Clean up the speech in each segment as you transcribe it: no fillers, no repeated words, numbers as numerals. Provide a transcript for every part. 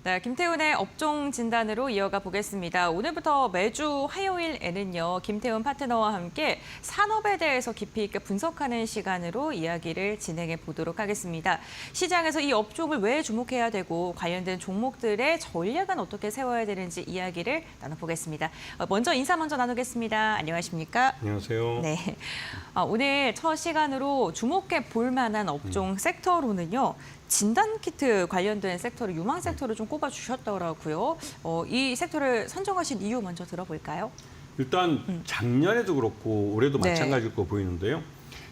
네, 김태훈의 업종 진단으로 이어가 보겠습니다. 오늘부터 매주 화요일에는요, 김태훈 파트너와 함께 산업에 대해서 깊이 있게 분석하는 시간으로 이야기를 진행해 보도록 하겠습니다. 시장에서 이 업종을 왜 주목해야 되고 관련된 종목들의 전략은 어떻게 세워야 되는지 이야기를 나눠보겠습니다. 먼저 인사 나누겠습니다. 안녕하십니까? 안녕하세요. 네, 오늘 첫 시간으로 주목해 볼 만한 업종 섹터로는요. 진단키트 관련된 섹터를 유망 섹터를 좀 꼽아주셨더라고요. 이 섹터를 선정하신 이유 먼저 들어볼까요? 일단 작년에도 그렇고 올해도 네. 마찬가지일 거 보이는데요.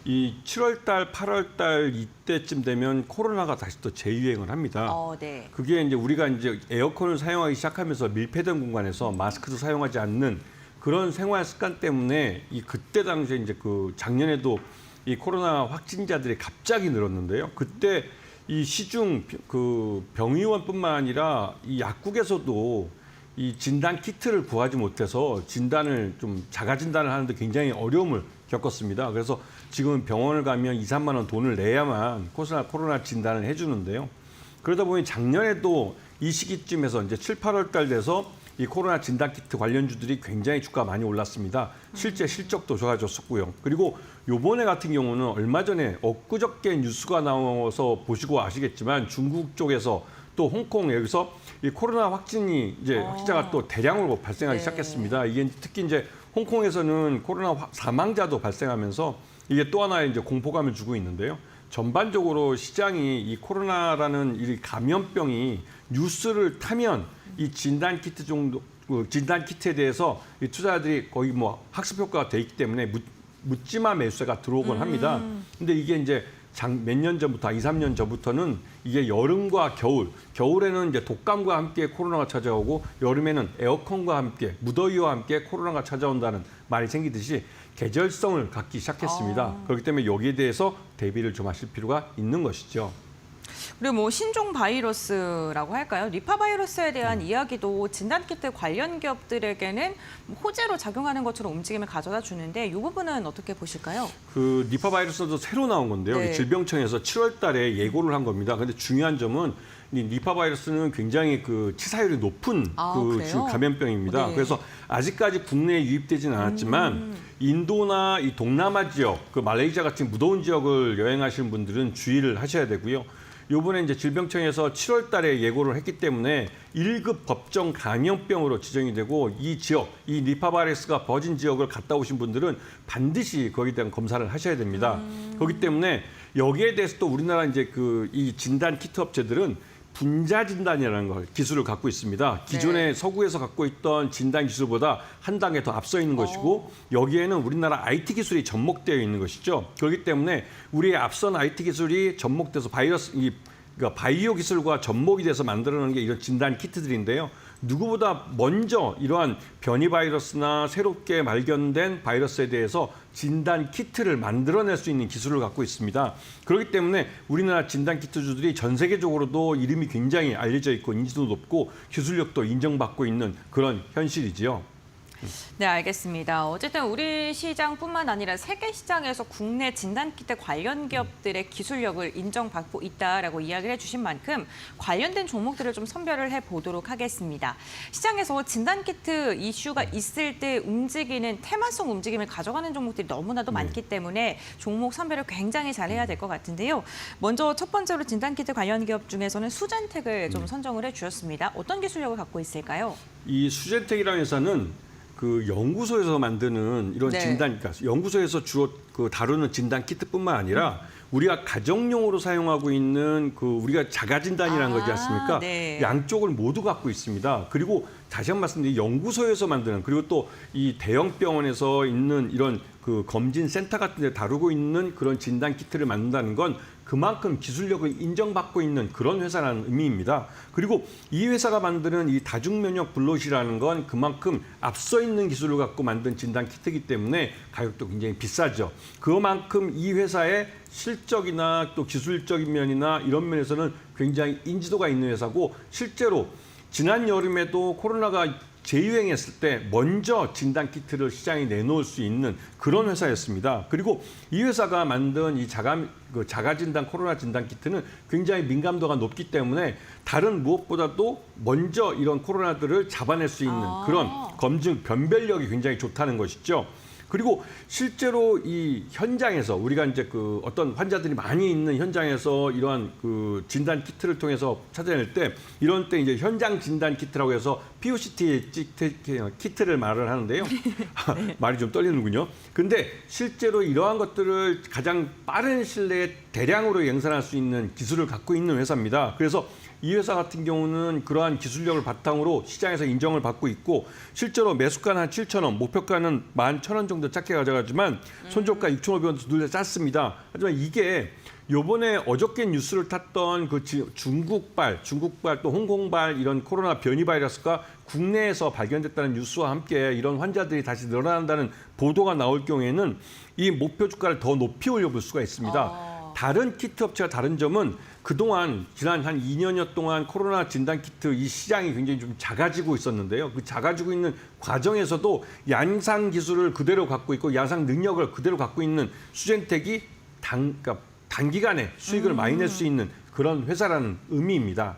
이 7월 달, 8월 달 이때쯤 되면 코로나가 다시 또 재유행을 합니다. 네. 그게 이제 우리가 이제 에어컨을 사용하기 시작하면서 밀폐된 공간에서 마스크도 사용하지 않는 그런 생활 습관 때문에 그때 당시에 이제 작년에도 이 코로나 확진자들이 갑자기 늘었는데요. 그때 이 시중 병의원뿐만 아니라 이 약국에서도 이 진단 키트를 구하지 못해서 진단을 좀 자가 진단을 하는데 굉장히 어려움을 겪었습니다. 그래서 지금 병원을 가면 2, 3만 원 돈을 내야만 코로나 진단을 해주는데요. 그러다 보니 작년에도 이 시기쯤에서 이제 7, 8월 달 돼서 이 코로나 진단 키트 관련주들이 굉장히 주가 많이 올랐습니다. 실제 실적도 좋아졌었고요. 그리고 요번에 같은 경우는 얼마 전에 엊그저께 뉴스가 나와서 보시고 아시겠지만 중국 쪽에서 또 홍콩 여기서 이 코로나 확진자가 또 대량으로 발생하기 시작했습니다. 이게 특히 이제 홍콩에서는 코로나 사망자도 발생하면서 이게 또 하나의 이제 공포감을 주고 있는데요. 전반적으로 시장이 이 코로나라는 이 감염병이 뉴스를 타면 이 진단 키트에 대해서 이 투자자들이 거의 뭐 학습 효과가 돼 있기 때문에 묻지마 매수세가 들어오곤 합니다. 근데 이게 이제 몇 년 전부터, 2, 3년 전부터는 이게 여름과 겨울에는 이제 독감과 함께 코로나가 찾아오고 여름에는 에어컨과 함께 무더위와 함께 코로나가 찾아온다는 말이 생기듯이 계절성을 갖기 시작했습니다. 그렇기 때문에 여기에 대해서 대비를 좀 하실 필요가 있는 것이죠. 그리고 뭐 신종 바이러스라고 할까요? 니파 바이러스에 대한 이야기도 진단키트 관련 기업들에게는 호재로 작용하는 것처럼 움직임을 가져다 주는데 이 부분은 어떻게 보실까요? 니파 바이러스도 새로 나온 건데요. 네. 질병청에서 7월 달에 예고를 한 겁니다. 근데 중요한 점은 이 니파 바이러스는 굉장히 치사율이 높은 감염병입니다. 네. 그래서 아직까지 국내에 유입되지는 않았지만 인도나 이 동남아 지역, 말레이시아 같은 무더운 지역을 여행하시는 분들은 주의를 하셔야 되고요. 이번에 이제 질병청에서 7월 달에 예고를 했기 때문에 1급 법정 감염병으로 지정이 되고 이 지역, 이 니파 바이러스가 퍼진 지역을 갔다 오신 분들은 반드시 거기에 대한 검사를 하셔야 됩니다. 그렇기 때문에 여기에 대해서 또 우리나라 이제 이 진단 키트 업체들은 분자 진단이라는 기술을 갖고 있습니다. 기존에 서구에서 갖고 있던 진단 기술보다 한 단계 더 앞서 있는 것이고 여기에는 우리나라 IT 기술이 접목되어 있는 것이죠. 그렇기 때문에 우리의 앞선 IT 기술이 접목돼서 그러니까 바이오 기술과 접목이 돼서 만들어내는 게 이런 진단 키트들인데요. 누구보다 먼저 이러한 변이 바이러스나 새롭게 발견된 바이러스에 대해서 진단 키트를 만들어낼 수 있는 기술을 갖고 있습니다. 그렇기 때문에 우리나라 진단 키트주들이 전 세계적으로도 이름이 굉장히 알려져 있고 인지도 높고 기술력도 인정받고 있는 그런 현실이지요. 네, 알겠습니다. 어쨌든 우리 시장뿐만 아니라 세계 시장에서 국내 진단키트 관련 기업들의 기술력을 인정받고 있다라고 이야기를 해주신 만큼 관련된 종목들을 좀 선별을 해보도록 하겠습니다. 시장에서 진단키트 이슈가 있을 때 움직이는 테마성 움직임을 가져가는 종목들이 너무나도 많기 때문에 종목 선별을 굉장히 잘해야 될 것 같은데요. 먼저 첫 번째로 진단키트 관련 기업 중에서는 수젠텍을 좀 선정을 해주셨습니다. 어떤 기술력을 갖고 있을까요? 이 수젠텍이라는 회사는 연구소에서 만드는 이런 진단, 그러니까 연구소에서 주로 다루는 진단 키트뿐만 아니라 우리가 가정용으로 사용하고 있는 우리가 자가 진단이라는 거지 않습니까? 네. 양쪽을 모두 갖고 있습니다. 그리고 다시 한 번 말씀드리면 연구소에서 만드는 그리고 또 이 대형 병원에서 있는 이런 검진 센터 같은 데 다루고 있는 그런 진단 키트를 만든다는 건 그만큼 기술력을 인정받고 있는 그런 회사라는 의미입니다. 그리고 이 회사가 만드는 이 다중면역 블롯이라는 건 그만큼 앞서 있는 기술을 갖고 만든 진단 키트이기 때문에 가격도 굉장히 비싸죠. 그만큼 이 회사의 실적이나 또 기술적인 면이나 이런 면에서는 굉장히 인지도가 있는 회사고 실제로 지난 여름에도 코로나가 재유행했을 때 먼저 진단 키트를 시장에 내놓을 수 있는 그런 회사였습니다. 그리고 이 회사가 만든 이 자가 진단 코로나 진단 키트는 굉장히 민감도가 높기 때문에 다른 무엇보다도 먼저 이런 코로나들을 잡아낼 수 있는 그런 검증 변별력이 굉장히 좋다는 것이죠. 그리고 실제로 이 현장에서 우리가 이제 그 어떤 환자들이 많이 있는 현장에서 이러한 그 진단 키트를 통해서 찾아낼 때 이런 때 이제 현장 진단 키트라고 해서 POCT 키트를 말을 하는데요. 네. 말이 좀 떨리는군요. 근데 실제로 이러한 것들을 가장 빠른 시일내에 대량으로 양산할 수 있는 기술을 갖고 있는 회사입니다. 그래서 이 회사 같은 경우는 그러한 기술력을 바탕으로 시장에서 인정을 받고 있고 실제로 매수가는 한 7,000원, 목표가는 11,000원 정도 작게 가져가지만 손절가 6,500원 둘 다 짰습니다. 하지만 이게 요번에 어저께 뉴스를 탔던 그 중국발 또 홍콩발 이런 코로나 변이 바이러스가 국내에서 발견됐다는 뉴스와 함께 이런 환자들이 다시 늘어난다는 보도가 나올 경우에는 이 목표 주가를 더 높이 올려볼 수가 있습니다. 다른 키트 업체가 다른 점은 그동안 지난 한 2년여 동안 코로나 진단 키트 이 시장이 굉장히 좀 작아지고 있었는데요. 그 작아지고 있는 과정에서도 양산 기술을 그대로 갖고 있고 양산 능력을 그대로 갖고 있는 수젠텍이 그러니까 단기간에 수익을 많이 낼 수 있는 그런 회사라는 의미입니다.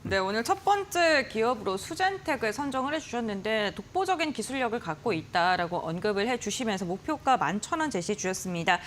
네, 오늘 첫 번째 기업으로 수젠텍을 선정을 해주셨는데 독보적인 기술력을 갖고 있다라고 언급을 해주시면서 목표가 11,000원 제시해 주셨습니다.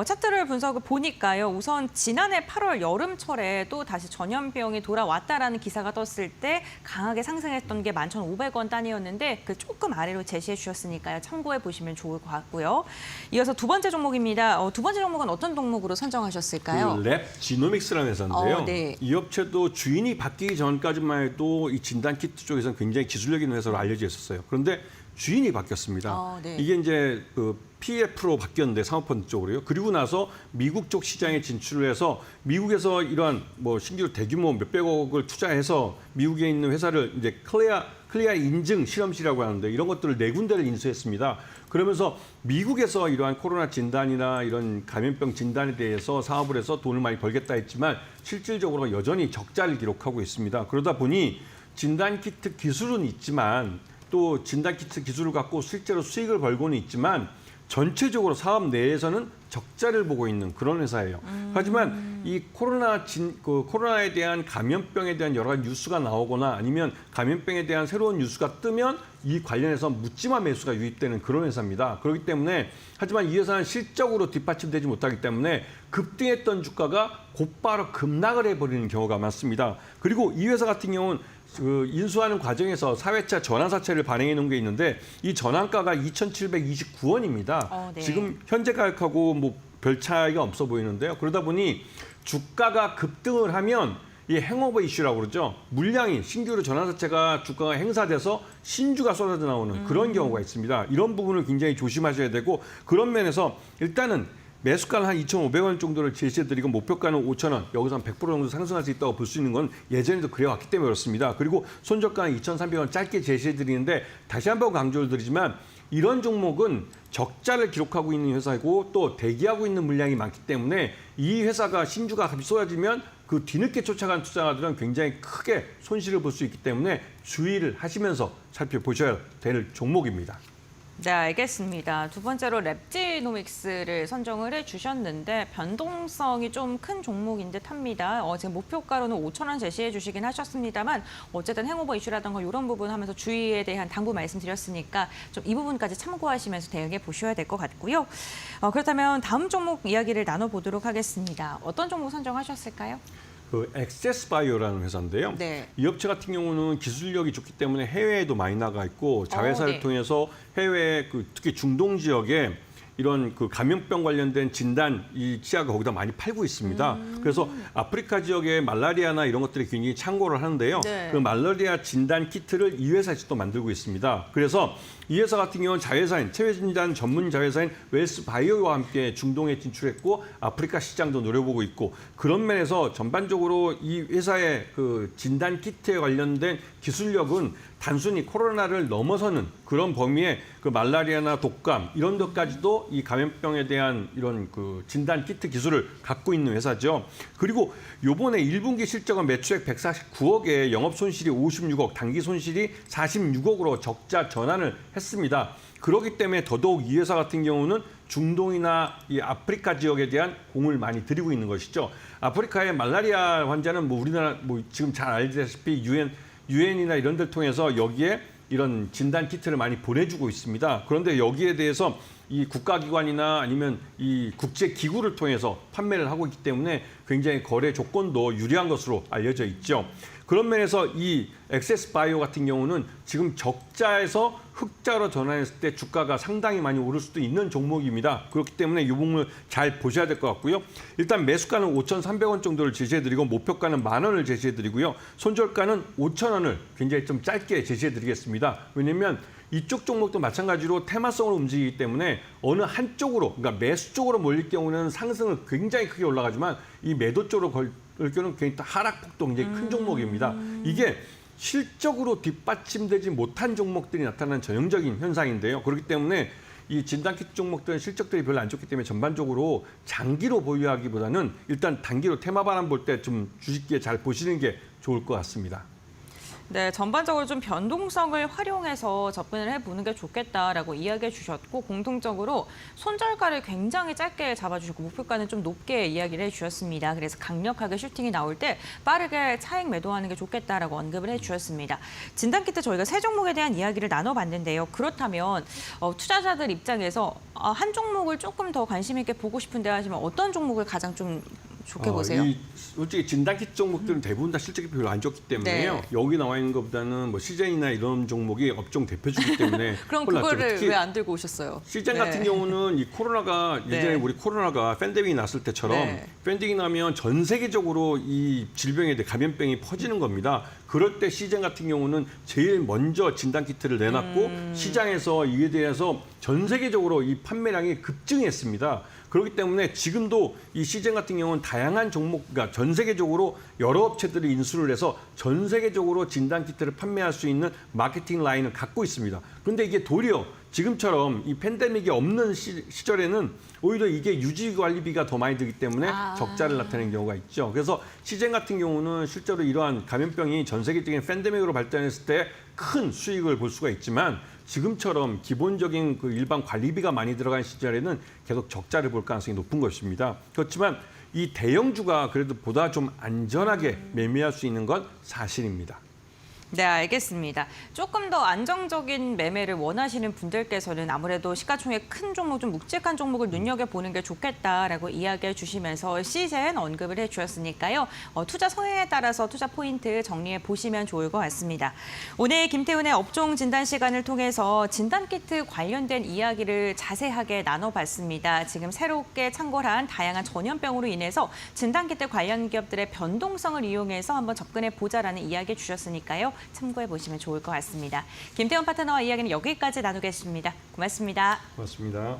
차트를 분석을 보니까요. 우선 지난해 8월 여름철에 또 다시 전염병이 돌아왔다라는 기사가 떴을 때 강하게 상승했던 게 11,500원 단위였는데 그 조금 아래로 제시해 주셨으니까요. 참고해 보시면 좋을 것 같고요. 이어서 두 번째 종목입니다. 두 번째 종목은 어떤 종목으로 선정하셨을까요? 그 랩 지노믹스라는 회사인데요. 네. 이 업체도 주인이 바뀌기 전까지만 해도 이 진단 키트 쪽에서는 굉장히 기술력 있는 회사로 알려져 있었어요. 그런데 주인이 바뀌었습니다. 네. 이게 이제 그 PF로 바뀌었는데 사모펀드 쪽으로요. 그리고 나서 미국 쪽 시장에 진출을 해서 미국에서 이러한 뭐 신규 대규모 몇백억을 투자해서 미국에 있는 회사를 이제 클리아 인증 실험실이라고 하는데 이런 것들을 4군데를 인수했습니다. 그러면서 미국에서 이러한 코로나 진단이나 이런 감염병 진단에 대해서 사업을 해서 돈을 많이 벌겠다 했지만 실질적으로 여전히 적자를 기록하고 있습니다. 그러다 보니 진단키트 기술은 있지만 또 진단키트 기술을 갖고 실제로 수익을 벌고는 있지만 전체적으로 사업 내에서는 적자를 보고 있는 그런 회사예요. 하지만 이 코로나에 대한 감염병에 대한 여러 가지 뉴스가 나오거나 아니면 감염병에 대한 새로운 뉴스가 뜨면 이 관련해서 묻지마 매수가 유입되는 그런 회사입니다. 그렇기 때문에 하지만 이 회사는 실적으로 뒷받침되지 못하기 때문에 급등했던 주가가 곧바로 급락을 해버리는 경우가 많습니다. 그리고 이 회사 같은 경우는 그 인수하는 과정에서 4회차 전환사채를 발행해 놓은 게 있는데 이 전환가가 2,729원입니다. 네. 지금 현재 가격하고 뭐 별 차이가 없어 보이는데요. 그러다 보니 주가가 급등을 하면 이 행오버 이슈라고 그러죠. 물량이 신규로 전환사채가 주가가 행사돼서 신주가 쏟아져 나오는 그런 경우가 있습니다. 이런 부분을 굉장히 조심하셔야 되고 그런 면에서 일단은 매수가는 한 2,500원 정도를 제시해드리고 목표가는 5,000원, 여기서 한 100% 정도 상승할 수 있다고 볼 수 있는 건 예전에도 그래왔기 때문에 그렇습니다. 그리고 손절가는 2,300원 짧게 제시해드리는데 다시 한번 강조를 드리지만 이런 종목은 적자를 기록하고 있는 회사이고 또 대기하고 있는 물량이 많기 때문에 이 회사가 신주가 값이 쏟아지면 그 뒤늦게 쫓아간 투자자들은 굉장히 크게 손실을 볼 수 있기 때문에 주의를 하시면서 살펴보셔야 될 종목입니다. 네, 알겠습니다. 두 번째로 랩지노믹스를 선정을 해주셨는데 변동성이 좀 큰 종목인 듯합니다. 지금 목표가로는 5,000원 제시해 주시긴 하셨습니다만 어쨌든 행오버 이슈라든가 이런 부분 하면서 주의에 대한 당부 말씀드렸으니까 좀 이 부분까지 참고하시면서 대응해 보셔야 될 것 같고요. 그렇다면 다음 종목 이야기를 나눠보도록 하겠습니다. 어떤 종목 선정하셨을까요? 그 액세스 바이오라는 회사인데요. 네. 이 업체 같은 경우는 기술력이 좋기 때문에 해외에도 많이 나가 있고 자회사를 네. 통해서 해외 특히 중동 지역에 이런 그 감염병 관련된 진단 이 치약을 거기다 많이 팔고 있습니다. 그래서 아프리카 지역의 말라리아나 이런 것들이 굉장히 창고를 하는데요. 네. 그 말라리아 진단 키트를 이 회사에서 또 만들고 있습니다. 그래서 이 회사 같은 경우는 자회사인 체외 진단 전문 자회사인 웰스 바이오와 함께 중동에 진출했고 아프리카 시장도 노려보고 있고 그런 면에서 전반적으로 이 회사의 그 진단 키트에 관련된 기술력은 단순히 코로나를 넘어서는 그런 범위의 그 말라리아나 독감 이런 것까지도 이 감염병에 대한 이런 그 진단 키트 기술을 갖고 있는 회사죠. 그리고 요번에 1분기 실적은 매출액 149억에 영업 손실이 56억, 단기 손실이 46억으로 적자 전환을 했습니다. 그렇기 때문에 더더욱 이 회사 같은 경우는 중동이나 이 아프리카 지역에 대한 공을 많이 들이고 있는 것이죠. 아프리카의 말라리아 환자는 뭐 우리나라 뭐 지금 잘 알다시피 유엔이나 이런 데를 통해서 여기에 이런 진단 키트를 많이 보내주고 있습니다. 그런데 여기에 대해서 이 국가기관이나 아니면 이 국제기구를 통해서 판매를 하고 있기 때문에 굉장히 거래 조건도 유리한 것으로 알려져 있죠. 그런 면에서 이 엑세스바이오 같은 경우는 지금 적자에서 흑자로 전환했을 때 주가가 상당히 많이 오를 수도 있는 종목입니다. 그렇기 때문에 이 부분을 잘 보셔야 될 것 같고요. 일단 매수가는 5,300원 정도를 제시해드리고 목표가는 10,000원을 제시해드리고요. 손절가는 5,000원을 굉장히 좀 짧게 제시해드리겠습니다. 왜냐하면 이쪽 종목도 마찬가지로 테마성으로 움직이기 때문에 어느 한쪽으로, 그러니까 매수 쪽으로 몰릴 경우는 상승을 굉장히 크게 올라가지만 이 매도 쪽으로 걸 경우는 굉장히 하락폭도 굉장히 큰 종목입니다. 이게 실적으로 뒷받침되지 못한 종목들이 나타나는 전형적인 현상인데요. 그렇기 때문에 이 진단키트 종목들은 실적들이 별로 안 좋기 때문에 전반적으로 장기로 보유하기보다는 일단 단기로 테마 바람 볼 때 좀 주식기에 잘 보시는 게 좋을 것 같습니다. 네, 전반적으로 좀 변동성을 활용해서 접근을 해보는 게 좋겠다라고 이야기해 주셨고 공통적으로 손절가를 굉장히 짧게 잡아주셨고 목표가는 좀 높게 이야기를 해주셨습니다. 그래서 강력하게 슈팅이 나올 때 빠르게 차익 매도하는 게 좋겠다라고 언급을 해주셨습니다. 진단키트 저희가 세 종목에 대한 이야기를 나눠봤는데요. 그렇다면 투자자들 입장에서 한 종목을 조금 더 관심 있게 보고 싶은데 하시면 어떤 종목을 가장 좀 좋게 보세요? 솔직히 진단키트 종목들은 대부분 다 실적이 별로 안 좋기 때문에요. 네. 여기 나와 있는 것보다는 뭐 시젠이나 이런 종목이 업종 대표주기 때문에 그럼 홀랐죠. 그거를 특히 왜 안 들고 오셨어요? 시젠 네. 같은 경우는 이 코로나가 예전에 네. 우리 코로나가 팬데믹이 났을 때처럼 네. 팬데믹이 나면 전 세계적으로 이 질병에 대해 감염병이 퍼지는 겁니다. 그럴 때 시젠 같은 경우는 제일 먼저 진단키트를 내놨고 시장에서 이에 대해서 전 세계적으로 이 판매량이 급증했습니다. 그렇기 때문에 지금도 이 시젠 같은 경우는 다양한 종목, 그러니까 전 세계적으로 여러 업체들이 인수를 해서 전 세계적으로 진단키트를 판매할 수 있는 마케팅 라인을 갖고 있습니다. 그런데 이게 도리어 지금처럼 이 팬데믹이 없는 시절에는 오히려 이게 유지 관리비가 더 많이 들기 때문에 적자를 나타내는 경우가 있죠. 그래서 시젠 같은 경우는 실제로 이러한 감염병이 전 세계적인 팬데믹으로 발전했을 때 큰 수익을 볼 수가 있지만 지금처럼 기본적인 그 일반 관리비가 많이 들어간 시절에는 계속 적자를 볼 가능성이 높은 것입니다. 그렇지만 이 대형주가 그래도 보다 좀 안전하게 매매할 수 있는 건 사실입니다. 네, 알겠습니다. 조금 더 안정적인 매매를 원하시는 분들께서는 아무래도 시가총액 큰 종목, 좀 묵직한 종목을 눈여겨보는 게 좋겠다라고 이야기해 주시면서 시젠 언급을 해주셨으니까요. 투자 성향에 따라서 투자 포인트 정리해 보시면 좋을 것 같습니다. 오늘 김태훈의 업종 진단 시간을 통해서 진단키트 관련된 이야기를 자세하게 나눠봤습니다. 지금 새롭게 창궐한 다양한 전염병으로 인해서 진단키트 관련 기업들의 변동성을 이용해서 한번 접근해 보자라는 이야기 주셨으니까요. 참고해 보시면 좋을 것 같습니다. 김태훈 파트너와 이야기는 여기까지 나누겠습니다. 고맙습니다. 고맙습니다.